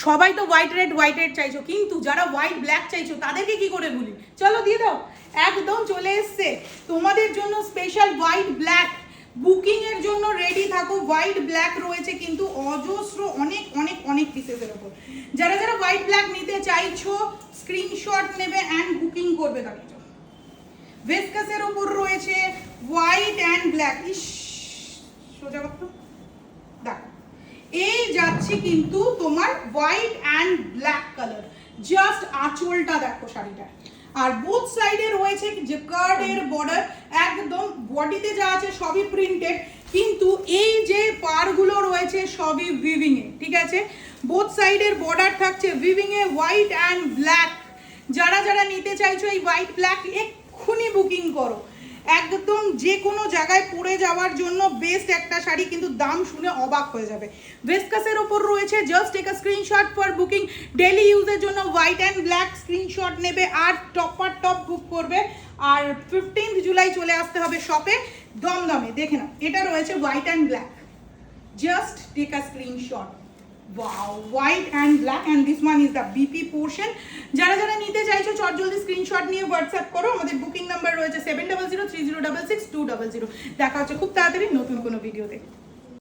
সবাই তো white red চাইছো, কিন্তু যারা হোয়াইট ব্ল্যাক চাইছো তাদেরকে কি করে ভুলি? চলো দিয়ে দাও, একদম চলে এসছে তোমাদের জন্য স্পেশাল হোয়াইট ব্ল্যাক। বুকিং এর জন্য রেডি থাকো। হোয়াইট ব্ল্যাক রয়েছে কিন্তু অজস্র, অনেক অনেক অনেক পিসেসের ওপর। যারা যারা হোয়াইট ব্ল্যাক নিতে চাইছো স্ক্রিনশট নেবে অ্যান্ড বুকিং করবে। তাদের জন্য ভেসকাসের ওপর রয়েছে হোয়াইট অ্যান্ড ব্ল্যাক। ইস সোজা করতো, দেখো এই যাচ্ছে কিন্তু তোমার white and black colour. Just আঁচলটা দেখো শাড়িটা। আর বোথ সাইডে রয়েছে যে কার্ডের বর্ডার, একদম বডিতে যা আছে সবই প্রিন্টেড, কিন্তু এই যে পারগুলো রয়েছে সবই উইভিং এ, ঠিক আছে? বোথ সাইডের বর্ডার থাকছে weaving A, white and black. যারা যারা নিতে চাইছো এই হোয়াইট ব্ল্যাক এক্ষুনি বুকিং করো। একদম যে কোনো জায়গায় পরে যাওয়ার জন্য বেস্ট একটা শাড়ি, কিন্তু দাম শুনে অবাক হয়ে যাবে। ভেসকাসের ওপর রয়েছে, just take a screenshot for booking. Daily ইউজের জন্য হোয়াইট অ্যান্ড ব্ল্যাক স্ক্রিনশট নেবে আর টপ বুক করবে। আর 15 জুলাই চলে আসতে হবে শপে দমদমে। দেখে নাও, এটা রয়েছে white and black, just take a screenshot. Wow, white and black, and this one is the BP portion. যারা যারা নিতে চাইছো চট জলদি স্ক্রিনশট নিয়ে হোয়াটসঅ্যাপ করো। আমাদের বুকিং নাম্বার রয়েছে 7003066200। দেখা হচ্ছে খুব তাড়াতাড়ি নতুন কোনো ভিডিওতে।